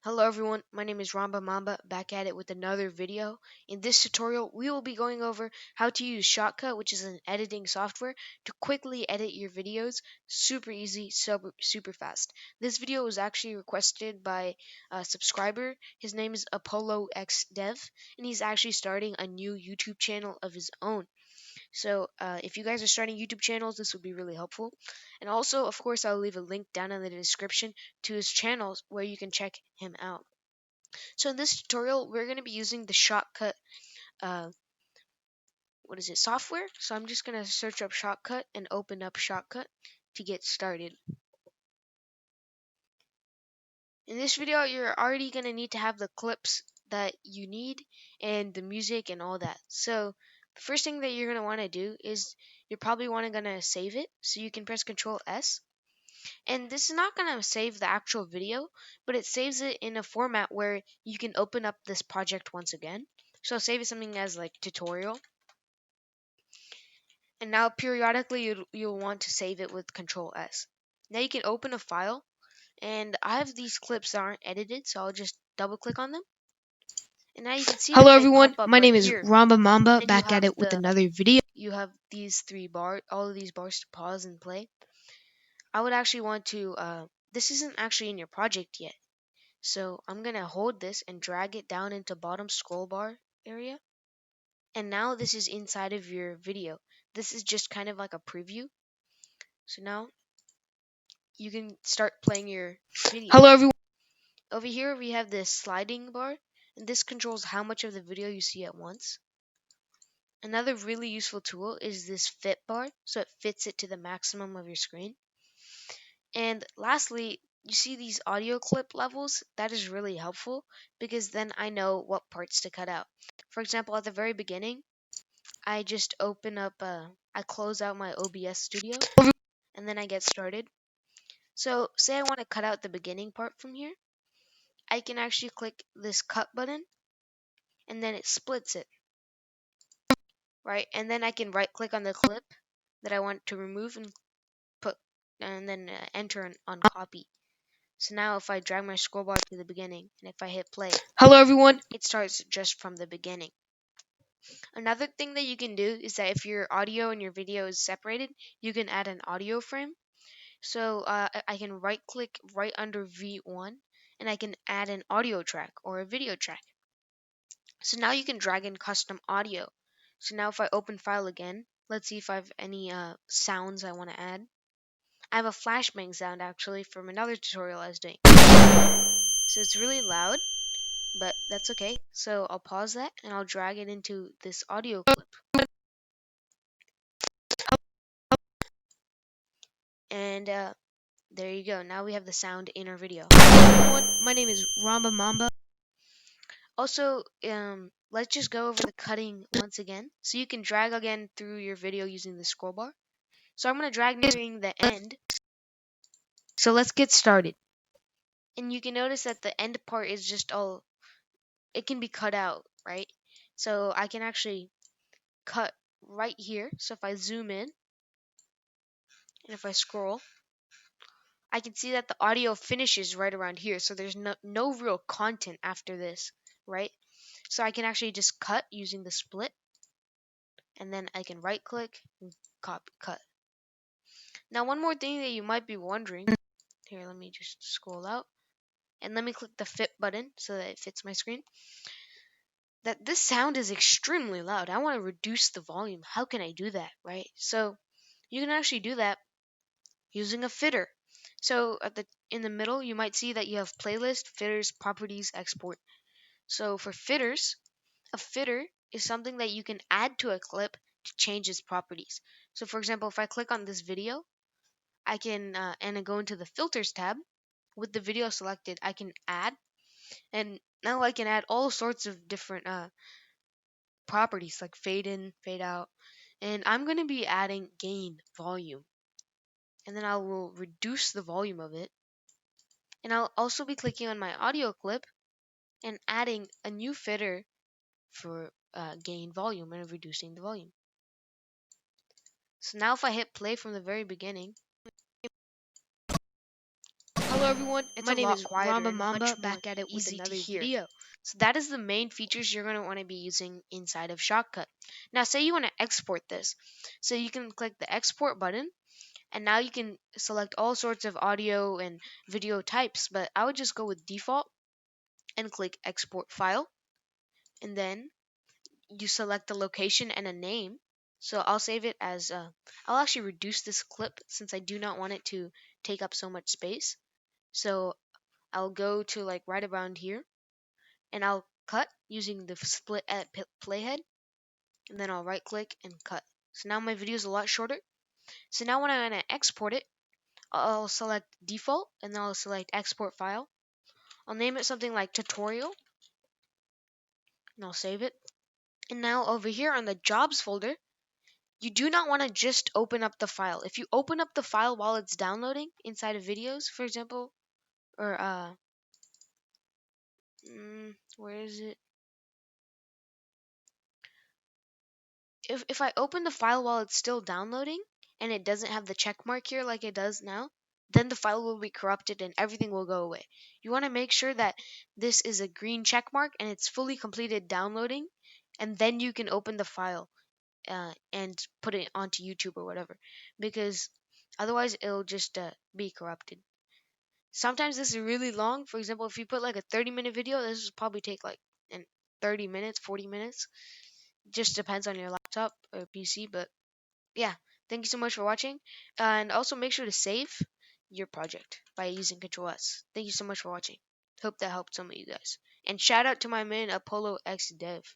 Hello everyone, my name is Ramba Mamba, back at it with another video. In this tutorial, we will be going over how to use Shotcut, which is an editing software, to quickly edit your videos. Super easy, super fast. This video was actually requested by a subscriber. His name is Apollo X Dev, and he's actually starting a new YouTube channel of his own. So if you guys are starting YouTube channels, this would be really helpful. And also, of course, I'll leave a link down in the description to his channels where you can check him out. So in this tutorial, we're going to be using the Shotcut, uh, software. So I'm just going to search up Shotcut and open up Shotcut to get started. In this video, you're already going to need to have the clips that you need and the music and all that. So the first thing that you're going to want to do is you're probably going to save it. So you can press Control S. And this is not going to save the actual video, but it saves it in a format where you can open up this project once again. So save it something as like tutorial. And now periodically you'll want to save it with Control S. Now you can open a file, and I have these clips that aren't edited, so I'll just double click on them. And now you can see Hello that they everyone, pop up my right name is here. Ramba Mamba, And you back at have it with another video. these all of these bars to pause and play. I would actually want to this isn't actually in your project yet. So I'm gonna hold this and drag it down into bottom scroll bar area. And now this is inside of your video. This is just kind of like a preview. So now you can start playing your video. Hello everyone. Over here we have this sliding bar, and this controls how much of the video you see at once. Another really useful tool is this fit bar, so it fits it to the maximum of your screen. And lastly, you see these audio clip levels. That is really helpful because then I know what parts to cut out. For example, at the very beginning, I just open up I close out my OBS studio and then I get started. So say I want to cut out the beginning part from here, I can actually click this cut button and then it splits it, right? And then I can right click on the clip that I want to remove and put, and then enter on copy. So now if I drag my scroll bar to the beginning and if I hit play, Hello everyone. it starts just from the beginning. Another thing that you can do is that if your audio and your video is separated, you can add an audio frame. So I can right click right under V1 and I can add an audio track or a video track. So now you can drag in custom audio. So now if I open file again, let's see if I have any sounds I want to add. I have a flashbang sound actually from another tutorial I was doing. So it's really loud, but that's okay. So I'll pause that and I'll drag it into this audio clip. And there you go. Now we have the sound in our video. Hello everyone, my name is Ramba Mamba. Also, let's just go over the cutting once again. So you can drag again through your video using the scroll bar. So I'm going to drag nearing the end. So let's get started. And you can notice that the end part is just all, it can be cut out, right? So I can actually cut right here. So if I zoom in and if I scroll, I can see that the audio finishes right around here. So there's no real content after this, right? So I can actually just cut using the split. And then I can right click and copy cut. Now one more thing that you might be wondering, here let me just scroll out and let me click the fit button so that it fits my screen. That this sound is extremely loud. I want to reduce the volume. How can I do that, right? So you can actually do that using a fitter. So in the middle you might see that you have playlist, fitters, properties, export. So for fitters, a fitter is something that you can add to a clip to change its properties. So for example, if I click on this video, I can and I go into the filters tab. With the video selected, I can add, and now I can add all sorts of different properties like fade in, fade out, and I'm going to be adding gain volume, and then I will reduce the volume of it, and I'll also be clicking on my audio clip and adding a new fitter for gain volume and reducing the volume. So now if I hit play from the very beginning, Hello everyone, It's my a name lot is quieter Ramba and Mamba, much more back at it with easy to another hear. video. So that is the main features you're going to want to be using inside of Shotcut. Now say you want to export this. So you can click the export button, and now you can select all sorts of audio and video types, but I would just go with default and click export file, and then you select the location and a name. So I'll save it as I'll actually reduce this clip since I do not want it to take up so much space. So I'll go to like right around here, and I'll cut using the split at playhead, and then I'll right click and cut. So now my video is a lot shorter. So now when I'm going to export it, I'll select default, and then I'll select export file. I'll name it something like tutorial, and I'll save it. And now over here on the jobs folder, you do not want to just open up the file. If you open up the file while it's downloading inside of videos, for example, or where is it? If I open the file while it's still downloading and it doesn't have the check mark here like it does now, then the file will be corrupted and everything will go away. You want to make sure that this is a green check mark and it's fully completed downloading, and then you can open the file and put it onto YouTube or whatever, because otherwise it'll just be corrupted. Sometimes this is really long. For example, if you put like a 30-minute video, this will probably take like 30 minutes, 40 minutes. Just depends on your laptop or PC. But yeah, thank you so much for watching. And also make sure to save your project by using Control S. Thank you so much for watching. Hope that helped some of you guys. And shout out to my man Apollo X Dev.